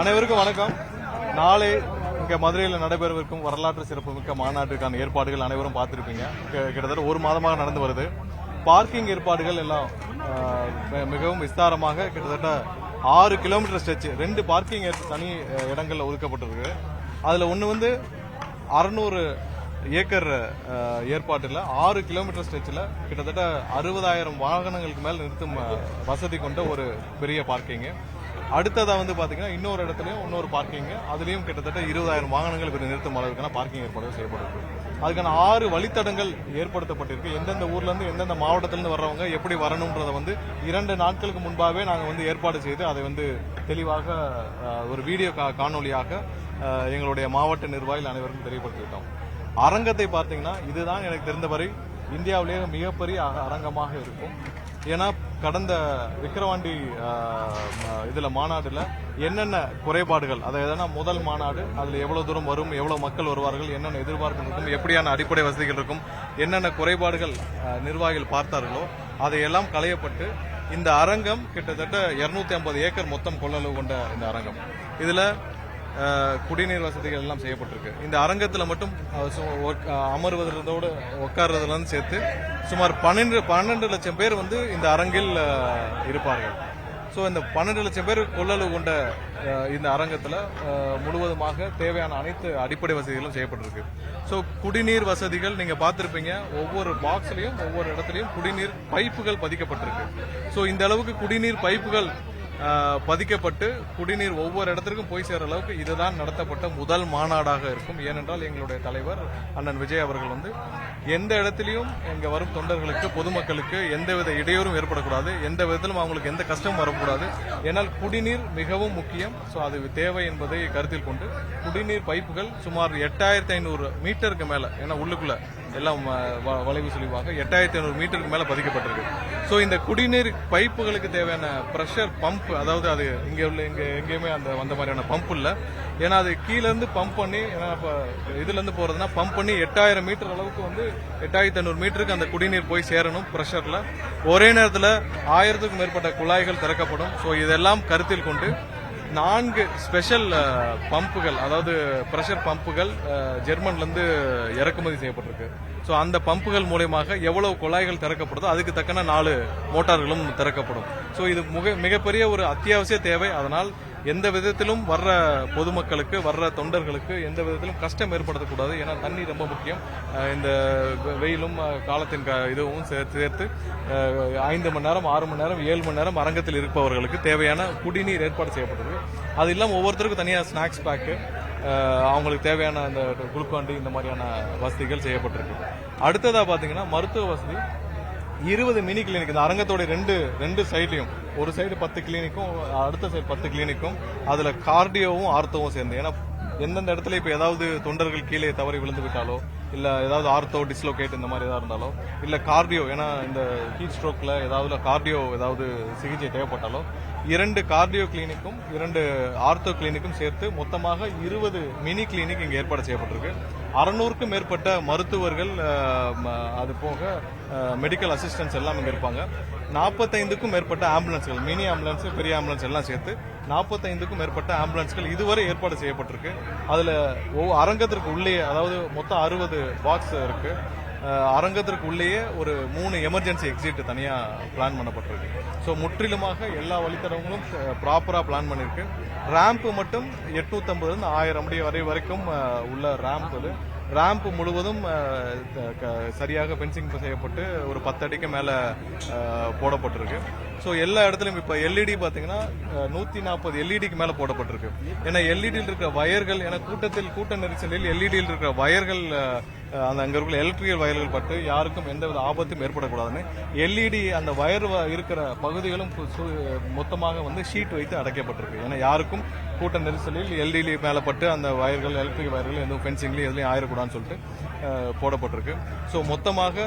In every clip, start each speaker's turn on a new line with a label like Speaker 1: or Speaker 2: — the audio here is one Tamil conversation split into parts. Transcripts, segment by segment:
Speaker 1: அனைவருக்கும் வணக்கம். நாளை இங்கே மதுரையில் நடைபெறவிருக்கும் வரலாற்று சிறப்புமிக்க மாநாட்டுக்கான ஏற்பாடுகள் அனைவரும் பார்த்திருப்பீங்க. கிட்டத்தட்ட ஒரு மாதமாக நடந்து வருது. பார்க்கிங் ஏற்பாடுகள் எல்லாம் மிகவும் விஸ்தாரமாக கிட்டத்தட்ட 6 கிலோமீட்டர் ஸ்ட்ரெச் 2 பார்க்கிங் தனி இடங்கள்ல ஒதுக்கப்பட்டிருக்கு. அதுல ஒன்று 600 ஏக்கர் ஏற்பாட்டில் 6 கிலோமீட்டர் ஸ்ட்ரெச்சில் கிட்டத்தட்ட 60,000 வாகனங்களுக்கு மேல் நிறுத்தும் வசதி கொண்ட ஒரு பெரிய பார்க்கிங். அடுத்ததா பாத்தீங்கன்னா இன்னொரு இடத்துலயும் இன்னொரு பார்க்கிங், அதுலயும் கிட்டத்தட்ட 20,000 வாகனங்கள் நிறுத்தும் அளவுக்கான பார்க்கிங் ஏற்பாடுகள் செய்யப்பட்டிருக்கு. அதுக்கான 6 வழித்தடங்கள் ஏற்படுத்தப்பட்டிருக்கு. எந்தெந்த ஊர்ல இருந்து எந்தெந்த மாவட்டத்திலிருந்து வர்றவங்க எப்படி வரணும்ன்றத 2 நாட்களுக்கு முன்பாகவே நாங்க ஏற்பாடு செய்து அதை தெளிவாக ஒரு வீடியோ காணொலியாக எங்களுடைய மாவட்ட நிர்வாகிகள் அனைவருக்கும் தெரியப்படுத்திவிட்டோம். அரங்கத்தை பார்த்தீங்கன்னா இதுதான் எனக்கு தெரிந்தவரை இந்தியாவிலேயே மிகப்பெரிய அரங்கமாக இருக்கும். ஏன்னா கடந்த விக்கிரவாண்டி இதுல மாநாடுல என்னென்ன குறைபாடுகள், அதாவது முதல் மாநாடு, அதுல எவ்வளவு தூரம் வரும், எவ்வளவு மக்கள் வருவார்கள், என்னென்ன எதிர்பார்ப்பு இருக்கும், எப்படியான அடிப்படை வசதிகள் இருக்கும், என்னென்ன குறைபாடுகள் நிர்வாகிகள் பார்த்தார்களோ அதையெல்லாம் களையப்பட்டு இந்த அரங்கம் கிட்டத்தட்ட 250 ஏக்கர் மொத்தம் கொள்ளளவு கொண்ட இந்த அரங்கம். இதுல குடிநீர் வசதிகள் எல்லாம் செய்யப்பட்டிருக்கு. இந்த அரங்கத்தில் மட்டும் அமர்வதோடு உட்கார்றதுல சேர்த்து சுமார் 12 லட்சம் பேர் இந்த அரங்கில் இருப்பார்கள். ஸோ இந்த 12 லட்சம் பேர் கொள்ளளவு கொண்ட இந்த அரங்கத்தில் முழுவதுமாக தேவையான அனைத்து அடிப்படை வசதிகளும் செய்யப்பட்டிருக்கு. ஸோ குடிநீர் வசதிகள் நீங்க பார்த்திருப்பீங்க, ஒவ்வொரு பாக்ஸ்லயும் ஒவ்வொரு இடத்துலயும் குடிநீர் பைப்புகள் பதிக்கப்பட்டிருக்கு. ஸோ இந்த அளவுக்கு குடிநீர் பைப்புகள் பதிக்கப்பட்டு குடிநீர் ஒவ்வொரு இடத்திற்கும் போய் சேர அளவுக்கு இதுதான் நடத்தப்பட்ட முதல் மாநாடாக இருக்கும். ஏனென்றால் எங்களுடைய தலைவர் அண்ணன் விஜய் அவர்கள் எந்த இடத்திலையும் இங்க வரும் தொண்டர்களுக்கு, பொதுமக்களுக்கு எந்தவித இடையூறும் ஏற்படக்கூடாது, எந்த விதத்திலும் அவங்களுக்கு எந்த கஷ்டமும் வரக்கூடாது. ஏனால் குடிநீர் மிகவும் முக்கியம். ஸோ அது தேவை என்பதை கருத்தில் கொண்டு குடிநீர் பைப்புகள் சுமார் 8,500 மீட்டருக்கு மேல, ஏன்னா உள்ளுக்குள்ள எல்லாம் வளைவு சுழிவாக 8,500 மீட்டருக்கு மேல பதிக்கப்பட்டிருக்கு. ஸோ இந்த குடிநீர் பைப்புகளுக்கு தேவையான பிரஷர் பம்ப், அதாவது அது எங்கேயுமே அந்த மாதிரியான பம்ப் இல்ல. ஏன்னா அது கீழ இருந்து பம்ப் பண்ணி, இதுல இருந்து போறதுன்னா பம்ப் பண்ணி 8,000 மீட்டர் அளவுக்கு 8,500 மீட்டருக்கு அந்த குடிநீர் போய் சேரணும் பிரஷர்ல. ஒரே நேரத்தில் 1000க்கும் மேற்பட்ட குழாய்கள் திறக்கப்படும். ஸோ இதெல்லாம் கருத்தில் கொண்டு 4 ஸ்பெஷல் பம்புகள், அதாவது பிரஷர் பம்புகள் ஜெர்மன்ல இருந்து இறக்குமதி செய்யப்பட்டிருக்கு. ஸோ அந்த பம்புகள் மூலமாக எவ்வளவு குழாய்கள் திறக்கப்படுதோ அதுக்கு தக்கன 4 மோட்டார்களும் திறக்கப்படும். ஸோ இது மிகப்பெரிய ஒரு அத்தியாவசிய தேவை. அதனால் எந்த விதத்திலும் வர்ற பொதுமக்களுக்கு, வர்ற தொண்டர்களுக்கு எந்த விதத்திலும் கஷ்டம் ஏற்படுத்தக்கூடாது. ஏன்னா தண்ணி ரொம்ப முக்கியம். இந்த வெயிலும் காலத்தின் இதுவும் சேர்த்து 5 மணி நேரம், 6 மணி நேரம், 7 மணி நேரம் அரங்கத்தில் இருப்பவர்களுக்கு தேவையான குடிநீர் ஏற்பாடு செய்யப்பட்டது. அது இல்லாமல் ஒவ்வொருத்தருக்கும் தனியாக ஸ்நாக்ஸ் பேக்கு, அவங்களுக்கு தேவையான அந்த குளுக்காண்டி, இந்த மாதிரியான வசதிகள் செய்யப்பட்டிருக்கு. அடுத்ததா பாத்தீங்கன்னா மருத்துவ வசதி 20 மினி கிளினிக். இந்த அரங்கத்தோட ரெண்டு சைட்லயும், ஒரு சைடு 10 கிளினிக்கும் அடுத்த சைடு 10 கிளினிக்கும், அதுல கார்டியோவும் ஆர்த்தோவும் சேர்ந்து. ஏன்னா எந்தெந்த இடத்துல இப்ப ஏதாவது தொண்டர்கள் கீழே தவறி விழுந்து விட்டாலோ, இல்ல ஏதாவது ஆர்த்தோ டிஸ்லோகேட் இந்த மாதிரி ஏதாவது இருந்தாலோ, இல்ல கார்டியோ, ஏன்னா இந்த ஹீட் ஸ்ட்ரோக்ல ஏதாவது கார்டியோ ஏதாவது சிகிச்சை தேவைப்பட்டாலோ 2 கார்டியோ கிளினிக்கும் 2 ஆர்த்தோ கிளினிக்கும் சேர்த்து மொத்தமாக 20 மினி கிளினிக் இங்க ஏற்பாடு செய்யப்பட்டிருக்கு. 600க்கும் மேற்பட்ட மருத்துவர்கள், அது போக மெடிக்கல் அசிஸ்டன்ஸ் எல்லாம் இங்க இருப்பாங்க. 45க்கும் மேற்பட்ட ஆம்புலன்ஸ்கள், மினி ஆம்புலன்ஸ், பெரிய ஆம்புலன்ஸ் எல்லாம் சேர்த்து 45க்கும் மேற்பட்ட ஆம்புலன்ஸ்கள் இதுவரை ஏற்பாடு செய்யப்பட்டிருக்கு. அதுல அரங்கத்திற்கு உள்ளே, அதாவது மொத்தம் 60 பாக்ஸ் இருக்கு. அரங்கத்திற்கு உள்ளேயே ஒரு 3 எமர்ஜென்சி எக்ஸிட் தனியா பிளான் பண்ணப்பட்டிருக்கு. ஸோ முற்றிலுமாக எல்லா வழித்தடங்களும் ப்ராப்பரா பிளான் பண்ணிருக்கு. ரேம்ப் மட்டும் 850 1000 அடி வரைக்கும் உள்ள ரேம்ப். ரேம்ப் முழுவதும் சரியாக பென்சிங் செய்யப்பட்டு ஒரு 10 அடிக்கு மேல போடப்பட்டிருக்கு. ஸோ எல்லா இடத்துலயும் இப்ப எல்இடி பாத்தீங்கன்னா 140 எல்இடிக்கு மேல போடப்பட்டிருக்கு. ஏன்னா எல்இடியில் இருக்கிற வயர்கள், ஏன்னா கூட்ட நெரிசலில் எல்இடியில் இருக்கிற வயர்கள், அங்க இருக்கிற எலக்ட்ரிக்கல் வயர்கள் பட்டு யாருக்கும் எந்தவித ஆபத்தும் ஏற்படக்கூடாதுன்னு எல்இடி அந்த வயர் இருக்கிற பகுதிகளும் மொத்தமாக ஷீட் வைத்து அடைக்கப்பட்டிருக்கு. ஏன்னா யாருக்கும் கூட்ட நெரிசலில் எல்இடி மேல பட்டு அந்த வயர்கள், எலக்ட்ரிக் வயர்கள் எதுவும் பென்சிங்லயும் எதுலையும் ஆயிடக்கூடாதுன்னு சொல்லிட்டு போடப்பட்டிருக்கு. ஸோ மொத்தமாக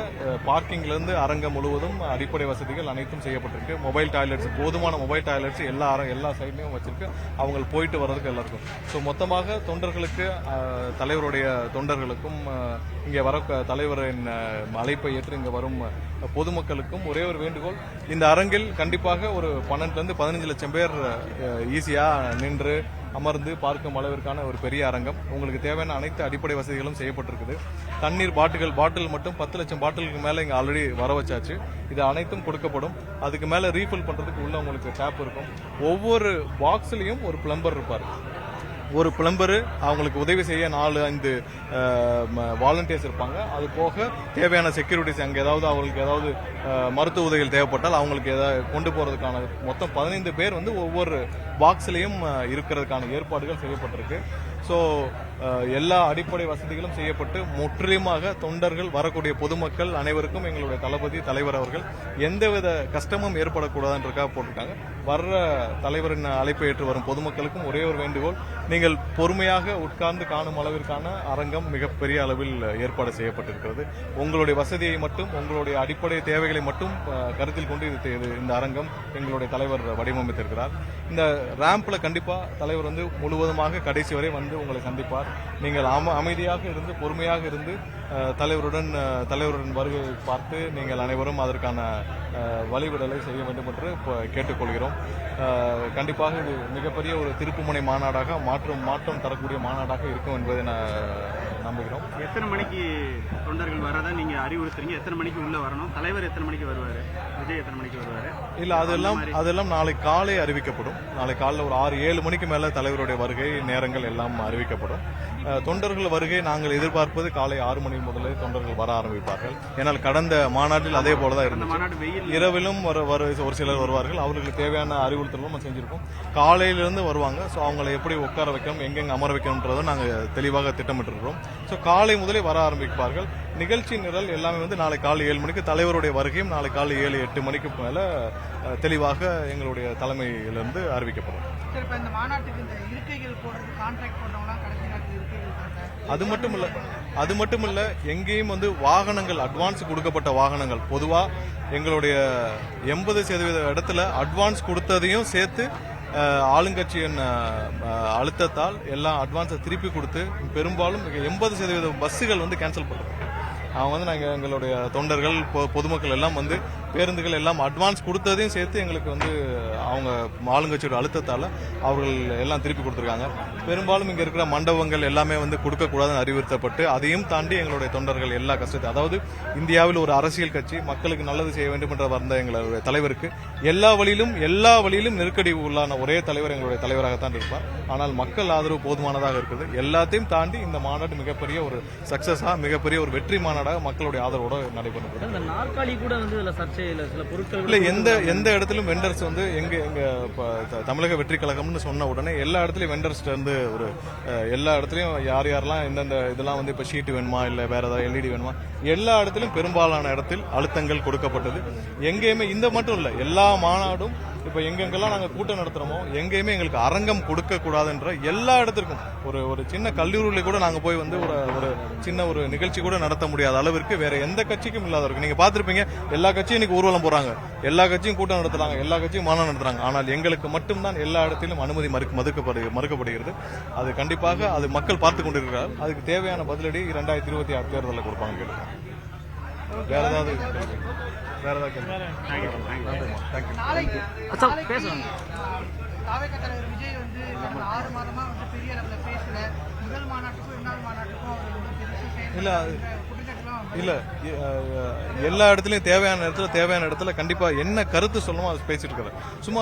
Speaker 1: பார்க்கிங்ல இருந்து அரங்கம் முழுவதும் அடிப்படை வசதிகள் அனைத்தும் செய்யப்பட்டிருக்கு. மொபைல் டாய்லெட்ஸ், போதுமான மொபைல் டாய்லெட்ஸ் எல்லா சைட்லயும் வச்சிருக்கு, அவங்க போயிட்டு வர்றதுக்கு எல்லாருக்கும். ஸோ மொத்தமாக தொண்டர்களுக்கு, தலைவருடைய தொண்டர்களுக்கும், இங்கே வர தலைவரின் அழைப்பை ஏற்று இங்கே வரும் பொதுமக்களுக்கும் ஒரே ஒரு வேண்டுகோள், இந்த அரங்கில் கண்டிப்பாக ஒரு 12 to 15 லட்சம் பேர் ஈஸியா நின்று அமர்ந்து பார்க்கும் அளவிற்கான ஒரு பெரிய அரங்கம். உங்களுக்கு தேவையான அனைத்து அடிப்படை வசதிகளும் செய்யப்பட்டிருக்குது. தண்ணீர் பாட்டில் மட்டும் 10 லட்சம் பாட்டிலுக்கு மேல இங்க ஆல்ரெடி வர வச்சாச்சு. இது அனைத்தும் கொடுக்கப்படும். அதுக்கு மேல ரீஃபில் பண்றதுக்கு உள்ள உங்களுக்கு டேப் இருக்கும். ஒவ்வொரு பாக்ஸ்லயும் ஒரு பிளம்பர் இருப்பார். ஒரு பிளம்பர் அவங்களுக்கு உதவி செய்ய 4-5 வாலண்டியர்ஸ் இருப்பாங்க. அது போக தேவையான செக்யூரிட்டிஸ், அங்கே ஏதாவது அவங்களுக்கு ஏதாவது மருத்துவ உதவிகள் தேவைப்பட்டால் அவங்களுக்கு ஏதாவது கொண்டு போறதுக்கான மொத்தம் 15 பேர் வந்து ஒவ்வொரு பாக்ஸ்லயும் இருக்கிறதுக்கான ஏற்பாடுகள் செய்யப்பட்டிருக்கு. ஸோ எல்லா அடிப்படை வசதிகளும் செய்யப்பட்டு முற்றிலுமாக தொண்டர்கள், வரக்கூடிய பொதுமக்கள் அனைவருக்கும் எங்களுடைய தளபதி தலைவர் அவர்கள் எந்தவித கஷ்டமும் ஏற்படக்கூடாதுன்றக்காக போட்டிருக்காங்க. வர்ற தலைவரின் அழைப்பை ஏற்று வரும் பொதுமக்களுக்கும் ஒரே ஒரு வேண்டுகோள், நீங்கள் பொறுமையாக உட்கார்ந்து காணும் அளவிற்கான அரங்கம் மிகப்பெரிய அளவில் ஏற்பாடு செய்யப்பட்டிருக்கிறது. உங்களுடைய வசதியை மட்டும், உங்களுடைய அடிப்படை தேவைகளை மட்டும் கருத்தில் கொண்டு இந்த அரங்கம் எங்களுடைய தலைவர் வடிவமைத்திருக்கிறார். இந்த ரேம்ப்ல கண்டிப்பா தலைவர் வந்து முழுவதுமாக கடைசி வரை வந்து உங்களை சந்திப்பார். நீங்கள் அமைதியாக இருந்து பொறுமையாக இருந்து தலைவருடன் வருகையை பார்த்து நீங்கள் அனைவரும் அதற்கான வழிவிடலை செய்ய வேண்டும் என்று கேட்டுக்கொள்கிறோம். கண்டிப்பாக இது மிகப்பெரிய ஒரு திருப்புமுனை மாநாடாக மாற்றம் தரக்கூடிய மாநாடாக இருக்கும் என்பதை நம்புகிறோம்.
Speaker 2: எத்தனை மணிக்கு தொண்டர்கள் வரதா நீங்க அறிவுறுத்துறீங்க? எத்தனை மணிக்கு உள்ள வரணும்? தலைவர் எத்தனை மணிக்கு வருவாரு? விஜய் எத்தனை மணிக்கு வருவாரு?
Speaker 1: இல்ல, அதெல்லாம் நாளை காலை அறிவிக்கப்படும். நாளை காலையில் ஒரு 6-7 மணிக்கு மேல தலைவருடைய வருகை நேரங்கள் எல்லாம் அறிவிக்கப்படும். தொண்டர்கள் வருகை நாங்கள் எதிர்பார்ப்பது காலை 6 மணி முதலே தொண்டர்கள் வர ஆரம்பிப்பார்கள். ஏன்னால் கடந்த மாநாட்டில் அதே போலதான் இருந்தது. இரவிலும் ஒரு சிலர் வருவார்கள். அவர்களுக்கு தேவையான அறிவுறுத்தலும் செஞ்சிருக்கோம். காலையிலிருந்து வருவாங்க. ஸோ அவங்களை எப்படி உட்கார வைக்கணும், எங்கெங்க அமர வைக்கணும்ன்றதை நாங்கள் தெளிவாக திட்டமிட்டிருக்கிறோம். ஸோ காலை முதலே வர ஆரம்பிப்பார்கள். நிகழ்ச்சி நிரல் எல்லாமே வந்து நாளை காலை 7 மணிக்கு தலைவருடைய வருகையும் நாளை காலை 7-8 மணிக்கு மேல தெளிவாக எங்களுடைய தலைமையிலிருந்து அறிவிக்கப்படும். அது மட்டுமல்ல எங்கேயும் வந்து வாகனங்கள் அட்வான்ஸ் கொடுக்கப்பட்ட வாகனங்கள் பொதுவா எங்களுடைய 80% இடத்துல அட்வான்ஸ் கொடுத்ததையும் சேர்த்து ஆளுங்கட்சியின் அழுத்தத்தால் எல்லாம் அட்வான்ஸை திருப்பி கொடுத்து பெரும்பாலும் 80% பஸ்ஸுகள் வந்து கேன்சல் பண்ணுறோம். அவங்க வந்து நாங்கள் எங்களுடைய தொண்டர்கள் பொதுமக்கள் எல்லாம் வந்து பேருந்துகள் எல்லாம் அட்வான்ஸ் கொடுத்ததையும் சேர்த்து எங்களுக்கு வந்து அவங்க ஆளுங்கட்சியோட அழுத்தத்தால் அவர்கள் எல்லாம் திருப்பி கொடுத்துருக்காங்க. பெரும்பாலும் இங்கே இருக்கிற மண்டபங்கள் எல்லாமே வந்து கொடுக்கக்கூடாதுன்னு அறிவுறுத்தப்பட்டு அதையும் தாண்டி எங்களுடைய தொண்டர்கள் எல்லா கஷ்டத்தையும், அதாவது இந்தியாவில் ஒரு அரசியல் கட்சி மக்களுக்கு நல்லது செய்ய வேண்டும் என்ற வந்த எங்களுடைய தலைவருக்கு எல்லா வழியிலும் நெருக்கடி உள்ளான ஒரே தலைவர் எங்களுடைய தலைவராகத்தான் இருப்பார். ஆனால் மக்கள் ஆதரவு போதுமானதாக இருக்குது. எல்லாத்தையும் தாண்டி இந்த மாநாடு மிகப்பெரிய ஒரு சக்சஸா, மிகப்பெரிய ஒரு வெற்றி மாநாடாக மக்களுடைய ஆதரவோட நடைபெறும்.
Speaker 3: இந்த நாற்காலி கூட வந்து இதுல சர்ச்சையில சில பொருட்கள்
Speaker 1: இல்ல, எந்த இடத்திலும் வெண்டர்ஸ் வந்து எங்க தமிழக வெற்றி கழகம்னு சொன்ன உடனே எல்லா இடத்துலயும் வெண்டர்ஸ்ல இருந்து ஒரு எல்லா இடத்துலயும் யாரெல்லாம் எந்தெந்த இதெல்லாம் வந்து இப்ப ஷீட் வேணுமா இல்ல வேற ஏதாவது எல்இடி வேணுமா, எல்லா இடத்திலும் பெரும்பாலான இடத்தில் அழுத்தங்கள் கொடுக்கப்பட்டது. எங்கேயுமே இந்த மட்டும் இல்ல, எல்லா மாநாடும் இப்ப எங்கெங்கெல்லாம் நாங்க கூட்டம் நடத்துறோமோ எங்கேயுமே எங்களுக்கு அரங்கம் கொடுக்க கூடாதுன்ற எல்லா இடத்திற்கும் ஒரு சின்ன கல்லூரியில கூட நாங்க போய் வந்து ஒரு சின்ன ஒரு நிகழ்ச்சி கூட நடத்த முடியாத அளவிற்கு வேற எந்த கட்சிக்கும் இல்லாத இருக்கு. நீங்க பாத்திருப்பீங்க, எல்லா கட்சியும் இன்னைக்கு ஊர்வலம் போறாங்க, எல்லா கட்சியும் கூட்டம் நடத்துறாங்க, எல்லா கட்சியும் மாநாடு நடத்துறாங்க. ஆனால் எங்களுக்கு மட்டும்தான் எல்லா இடத்திலும் அனுமதி மறுக்கப்படுகிறது. அது கண்டிப்பாக அது மக்கள் பார்த்து கொண்டிருக்கிறார். அதுக்கு தேவையான பதிலடி 2026 தேர்தலில் கொடுப்பாங்க. கேட்கிறாங்க. வேற ஏதாவது
Speaker 4: விஜய் வந்து 6 மாதமா வந்து பெரிய அளவுல பேசல. முதல் மாநாட்டுக்கும் 2வது மாநாட்டுக்கும்
Speaker 1: இல்ல, எல்லா இடத்துலயும் தேவையான இடத்துல கண்டிப்பா என்ன கருத்து சொல்லணுமோ அது பேசிட்டு இருக்கிறார். சும்மா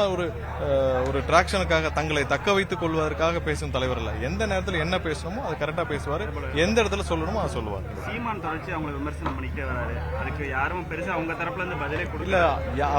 Speaker 1: ஒரு டிராக்ஷனுக்காக தங்களை தக்க வைத்துக் கொள்வதற்காக பேசும் தலைவர் இல்ல. எந்த நேரத்துல என்ன பேசணுமோ அது கரெக்டா பேசுவாரு. எந்த இடத்துல சொல்லணுமோ அதை சொல்லுவார்.
Speaker 2: சீமான் தொடர்ச்சி அவங்களை விமர்சனம் பண்ணிட்டே வராரு. அதுக்கு யாரும் பெருசா அவங்க தரப்புல இருந்து பதிலே
Speaker 1: கொடுக்கல.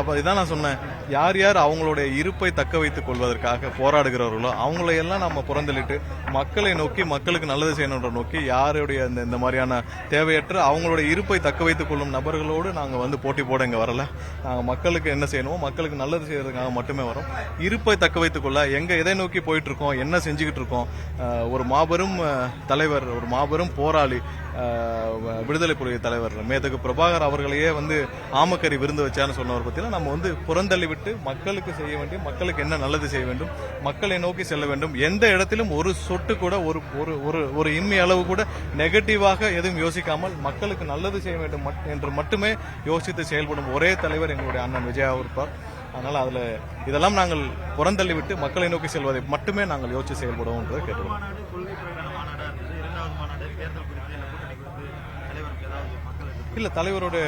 Speaker 1: அப்ப இதான் நான் சொன்னேன், யார் அவங்களுடைய இருப்பை தக்க வைத்துக் கொள்வதற்காக போராடுகிறவர்களோ அவங்களை எல்லாம் நம்ம புறந்தள்ளிட்டு மக்களை நோக்கி, மக்களுக்கு நல்லது செய்யணுன்ற நோக்கி யாருடைய இந்த மாதிரியான தேவையற்ற அவங்களுடைய இருப்பை தக்க வைத்துக் கொள்ளும் நபர்களோடு நாங்க வந்து போட்டி போட இங்க வரல. நாங்க மக்களுக்கு என்ன செய்யணுமோ மக்களுக்கு நல்லது செய்யறதுக்காக மட்டுமே வரும். இருப்பை தக்க வைத்துக் கொள்ள எதை நோக்கி போயிட்டு இருக்கோம், என்ன செஞ்சுக்கிட்டு இருக்கோம், ஒரு மாபெரும் தலைவர், ஒரு மாபெரும் போராளி, விடுதலை புலிகள் தலைவர் மேதகு பிரபாகர் அவர்களையே வந்து ஆமக்கறி விருந்து வச்சான்னு சொன்னவர் பத்தில நம்ம வந்து புறந்தள்ளி விட்டு மக்களுக்கு செய்ய வேண்டும், மக்களுக்கு என்ன நல்லது செய்ய வேண்டும், மக்களை நோக்கி செல்ல வேண்டும். எந்த இடத்திலும் ஒரு சொட்டு கூட ஒரு இம்மி அளவு கூட நெகட்டிவாக எதுவும் யோசிக்காமல் மக்களுக்கு நல்லது செய்ய வேண்டும் என்று மட்டுமே யோசித்து செயல்படும் ஒரே தலைவர் எங்களுடைய அண்ணன் விஜயா இருப்பார். அதனால அதுல இதெல்லாம் நாங்கள் புறந்தள்ளி விட்டு மக்களை நோக்கி செல்வதை மட்டுமே நாங்கள் யோசிச்சு செயல்படுவோம் என்றதை கேட்டுக்கொள்கிறோம்.
Speaker 2: மாநாடு கொள்கை பிரகார மாநாடா இருந்தது. இரண்டாவது மாநாடு தேர்தல் குறித்து இல்ல கூட்டணி குறித்து தலைவருக்கு ஏதாவது மக்கள்
Speaker 1: இல்ல, தலைவருடைய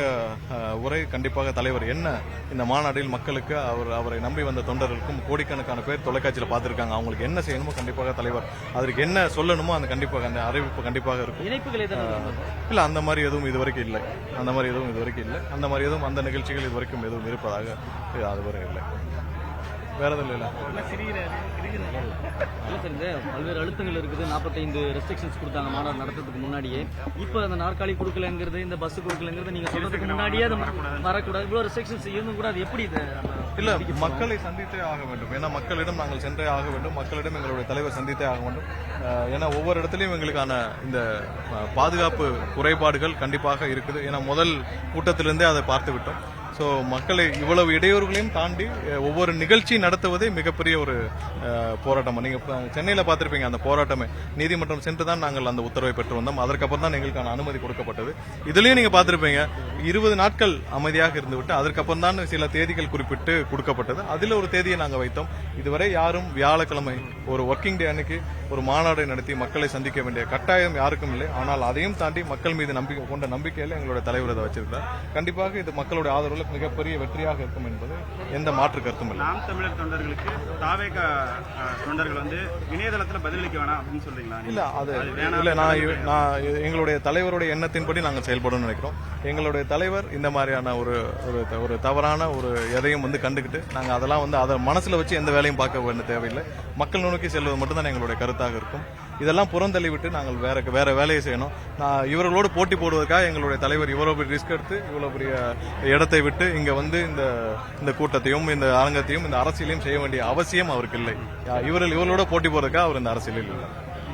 Speaker 1: உரை கண்டிப்பாக தலைவர் என்ன இந்த மாநாட்டில் மக்களுக்கு அவரை நம்பி வந்த தொண்டர்களுக்கும் கோடிக்கணக்கான பேர் தொலைக்காட்சியில் பார்த்திருக்காங்க. அவங்களுக்கு என்ன செய்யணுமோ கண்டிப்பாக தலைவர் அதற்கு என்ன சொல்லணுமோ அந்த கண்டிப்பாக அந்த அறிவிப்பு கண்டிப்பாக இருக்கும்.
Speaker 3: இணைப்புகள் எதுவும்
Speaker 1: இல்ல, அந்த மாதிரி எதுவும் இதுவரைக்கும் இல்லை. அந்த மாதிரி எதுவும் அந்த நிகழ்ச்சிகள் இதுவரைக்கும் எதுவும் இருப்பதாக அதுவரை இல்லை. வேற எதுவும் இல்லை.
Speaker 3: இல்ல சார், இந்த பல்வேறு அழுத்தங்கள் இருக்குது. 45 ரெஸ்ட்ரிக்ஷன்ஸ் கொடுத்தாங்க மாநாடு நடத்துறதுக்கு முன்னாடியே. இப்போ அந்த நாற்காலி கொடுக்கலங்கிறது, இந்த பஸ் கொடுக்கலங்கிறது நீங்க சொல்றதுக்கு முன்னாடியே அது வரக்கூடாது. இவ்வளவு ரெஸ்ட்ரிக்ஷன்ஸ் இருந்தும் கூட அது எப்படி
Speaker 1: இல்ல, மக்களை சந்தித்தே ஆக வேண்டும். ஏன்னா மக்களிடம் நாங்கள் சென்றே ஆக வேண்டும். மக்களிடம் எங்களுடைய தலைவர் சந்தித்தே ஆக வேண்டும். ஏன்னா ஒவ்வொரு இடத்துலையும் எங்களுக்கான இந்த பாதுகாப்பு குறைபாடுகள் கண்டிப்பாக இருக்குது. ஏன்னா முதல் கூட்டத்திலிருந்தே அதை பார்த்து விட்டோம். ஸோ மக்களை இவ்வளவு இடையூறுகளையும் தாண்டி ஒவ்வொரு நிகழ்ச்சி நடத்துவதே மிகப்பெரிய ஒரு போராட்டம். நீங்க சென்னையில் பார்த்திருப்பீங்க, அந்த போராட்டமே நீதிமன்றம் சென்று தான் நாங்கள் அந்த உத்தரவை பெற்று வந்தோம். அதற்கப்புறம் தான் எங்களுக்கான அனுமதி கொடுக்கப்பட்டது. இதுலயும் நீங்க பார்த்திருப்பீங்க, 20 நாட்கள் அமைதியாக இருந்துவிட்டு அதற்கப்புறம் தான் சில தேதிகள் குறிப்பிட்டு கொடுக்கப்பட்டது. அதில் ஒரு தேதியை நாங்கள் வைத்தோம். இதுவரை யாரும் வியாழக்கிழமை ஒரு ஒர்க்கிங் டே அன்னைக்கு ஒரு மாநாடை நடத்தி மக்களை சந்திக்க வேண்டிய கட்டாயம் யாருக்கும் இல்லை. ஆனால் அதையும் தாண்டி மக்கள் மீது கொண்ட நம்பிக்கையில் எங்களுடைய தலைவர் அதை வச்சிருக்கிறார். கண்டிப்பாக இது மக்களுடைய ஆதரவுல மிகப்பெரிய வெற்றியாக இருக்கும் என்பது எந்த மாற்று கருத்தும் இல்லை.
Speaker 2: நாம் தமிழர் தொண்டர்களுக்கு தாவேக தொண்டர்கள் வந்து இணையதளத்தில் பதிலளிக்க வேணாம் அப்படின்னு சொல்றீங்களா?
Speaker 1: இல்ல, நான் எங்களுடைய தலைவருடைய எண்ணத்தின்படி நாங்கள் செயல்படணும்னு நினைக்கிறோம். எங்களுடைய தலைவர் இந்த மாதிரியான ஒரு தவறான ஒரு எதையும் கண்டுகிட்டு நாங்க அதெல்லாம் அதை மனசுல வச்சு எந்த வேலையும் பார்க்க வேண்டிய தேவையில்லை. மக்கள் நோக்கி செல்வது மட்டும்தான் எங்களுடைய கருத்தாக இருக்கும். இதெல்லாம் புறந்தள்ளி விட்டு நாங்கள் வேற வேலையை செய்யணும். இவர்களோடு போட்டி போடுவதற்காக எங்களுடைய தலைவர் இவ்வளவு பெரிய ரிஸ்க் எடுத்து இவ்வளவு பெரிய இடத்தை விட்டு இங்க இந்த கூட்டத்தையும் இந்த அரங்கத்தையும் இந்த அரசியலையும் செய்ய வேண்டிய அவசியம் அவருக்கு இல்லை. இவர்களோட போட்டி போறதுக்காக அவர் இந்த அரசியலில் இல்லை.